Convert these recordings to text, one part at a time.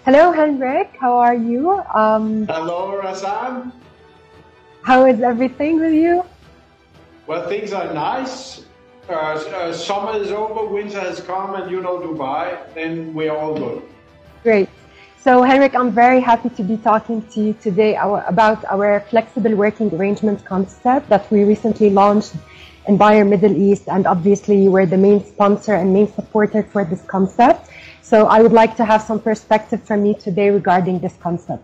Hello, Henrik. How are you? Hello, Razan. How is everything with you? Well, things are nice. Summer is over, winter has come, and you know Dubai, then we're all good. Great. So, Henrik, I'm very happy to be talking to you today about our flexible working arrangement concept that we recently launched in Bayer Middle East, and obviously you were the main sponsor and main supporter for this concept. So I would like to have some perspective from you today regarding this concept.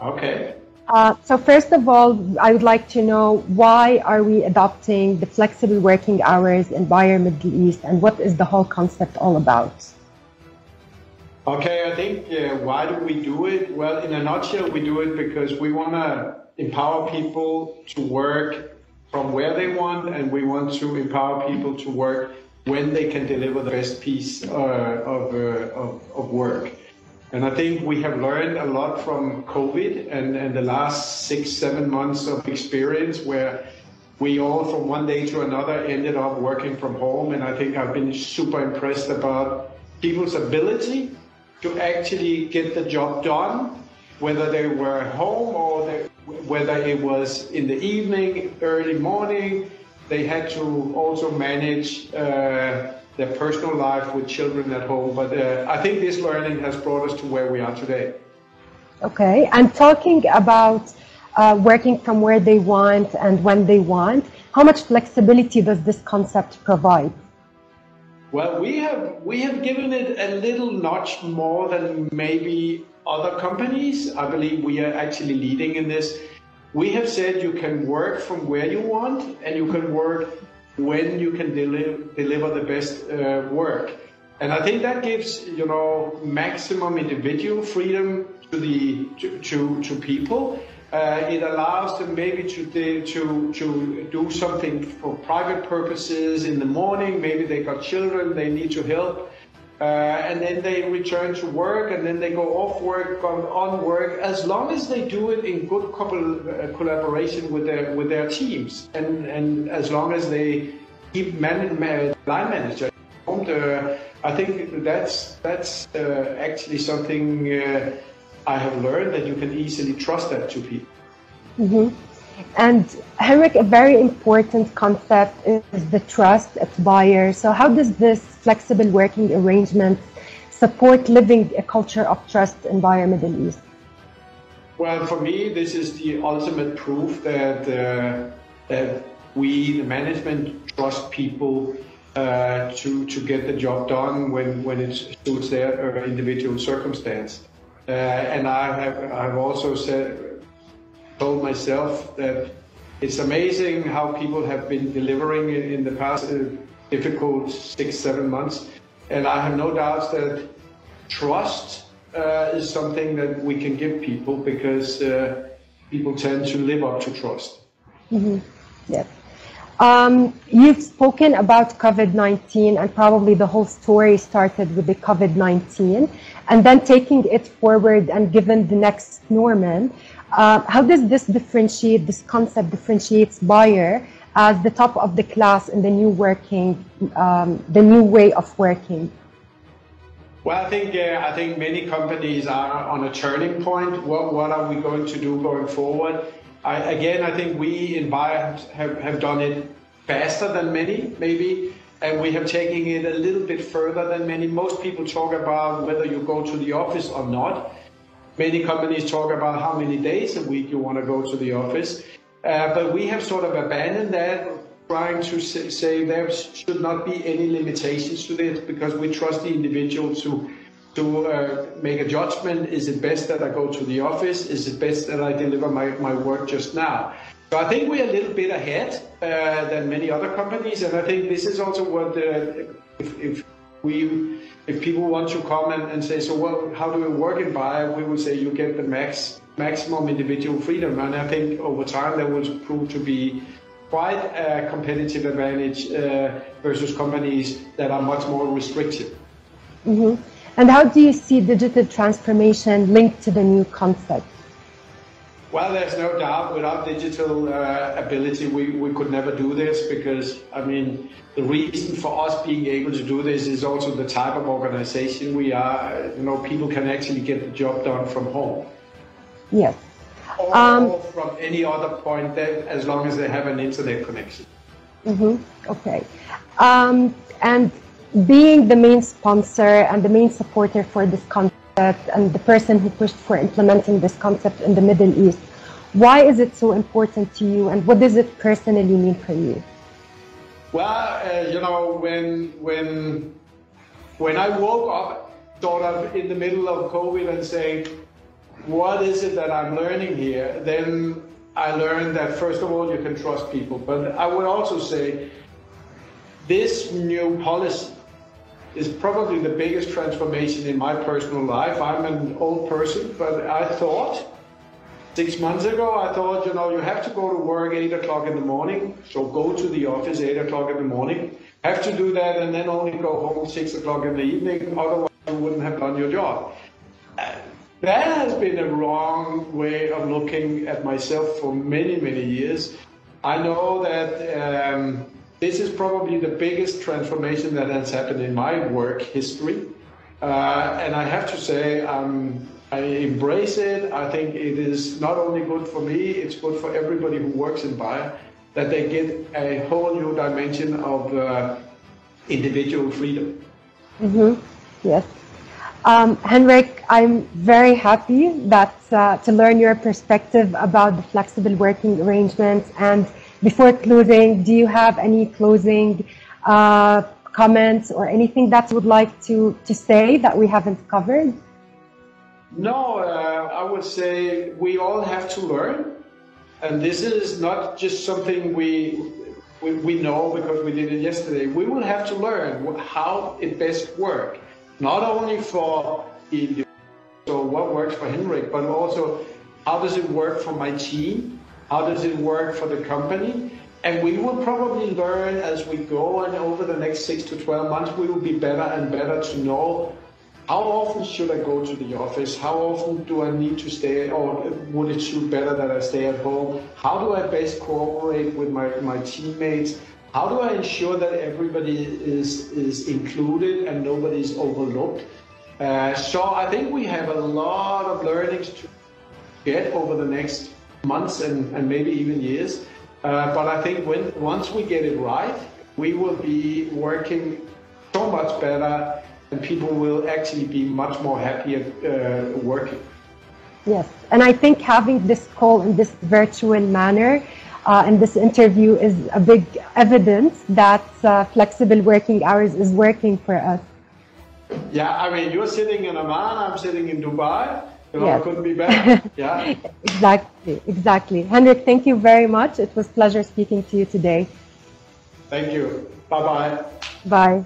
Okay. So first of all, I would like to know, why are we adopting the flexible working hours in Bayer Middle East, and what is the whole concept all about? Okay, I think why do we do it? Well, in a nutshell, we do it because we want to empower people to work from where they want, and we want to empower people to work when they can deliver the best piece of work. And I think we have learned a lot from COVID and the last 6-7 months of experience where we all from one day to another ended up working from home. And I think I've been super impressed about people's ability to actually get the job done, whether they were home or whether it was in the evening, early morning. They had to also manage their personal life with children at home. But I think this learning has brought us to where we are today. Okay, and talking about working from where they want and when they want, how much flexibility does this concept provide? Well, we have given it a little notch more than maybe other companies. I believe we are actually leading in this. We have said you can work from where you want, and you can work when you can deliver the best work. And I think that gives, maximum individual freedom to people. It allows them maybe to do something for private purposes in the morning. Maybe they got children, they need to help. And then they return to work, and then they go off work, go on work, as long as they do it in good collaboration with their teams, and as long as they keep line manager. I think that's actually something I have learned, that you can easily trust that to people. Mm-hmm. And Henrik, a very important concept is the trust at Bayer. So how does this flexible working arrangement support living a culture of trust in Bayer Middle East? Well, for me, this is the ultimate proof that we, the management, trust people to get the job done when it suits their individual circumstance. And I've also told myself that it's amazing how people have been delivering in the past difficult 6-7 months. And I have no doubts that trust is something that we can give people, because people tend to live up to trust. Mm-hmm. Yes. You've spoken about COVID-19, and probably the whole story started with the COVID-19, and then taking it forward and given the next normal. How does this concept differentiates Bayer as the top of the class in the new way of working? Well, I think many companies are on a turning point. What are we going to do going forward? I think we in Bayer have done it faster than many, maybe, and we have taken it a little bit further than many. Most people talk about whether you go to the office or not. Many companies talk about how many days a week you want to go to the office. But we have sort of abandoned that, trying to say there should not be any limitations to this, because we trust the individual to make a judgment. Is it best that I go to the office? Is it best that I deliver my work just now? So I think we're a little bit ahead than many other companies. And I think this is also what, if people want to come and say, so well, how do we work in Bayer? We will say you get the maximum individual freedom. And I think over time that will prove to be quite a competitive advantage versus companies that are much more restrictive. Mm-hmm. And how do you see digital transformation linked to the new concept? Well, there's no doubt without digital ability, we could never do this because, I mean, the reason for us being able to do this is also the type of organization we are. You know, people can actually get the job done from home. Yes. Or from any other point, that, as long as they have an internet connection. Okay. And being the main sponsor and the main supporter for this concept and the person who pushed for implementing this concept in the Middle East, why is it so important to you and what does it personally mean for you? Well, you know, when I woke up sort of in the middle of COVID and saying, what is it that I'm learning here? Then I learned that first of all, you can trust people. But I would also say this new policy is probably the biggest transformation in my personal life. I'm an old person, but I thought 6 months ago, I thought, you know, you have to go to work 8 o'clock in the morning. So go to the office 8 o'clock in the morning. Have to do that and then only go home 6 o'clock in the evening. Otherwise, you wouldn't have done your job. That has been a wrong way of looking at myself for many, many years. I know that this is probably the biggest transformation that has happened in my work history. And I have to say, I embrace it. I think it is not only good for me, it's good for everybody who works in Bayer, that they get a whole new dimension of individual freedom. Yes. Henrik, I'm very happy that to learn your perspective about the flexible working arrangements. And before closing, do you have any closing comments or anything that you would like to say that we haven't covered? No, I would say we all have to learn. And this is not just something we know because we did it yesterday. We will have to learn how it best works. Not only for so what works for Henrik, but also how does it work for my team? How does it work for the company? And we will probably learn as we go, and over the next 6 to 12 months, we will be better and better to know how often should I go to the office? How often do I need to stay, or would it suit better that I stay at home? How do I best cooperate with my teammates? How do I ensure that everybody is included and nobody is overlooked? So I think we have a lot of learnings to get over the next months and maybe even years. But I think once we get it right, we will be working so much better and people will actually be much more happy at working. Yes, and I think having this call in this virtual manner and this interview is a big evidence that flexible working hours is working for us. Yeah, I mean, you're sitting in Oman, I'm sitting in Dubai. You know, yes. It couldn't be better. Yeah. Exactly. Henrik, thank you very much. It was a pleasure speaking to you today. Thank you. Bye-bye. Bye.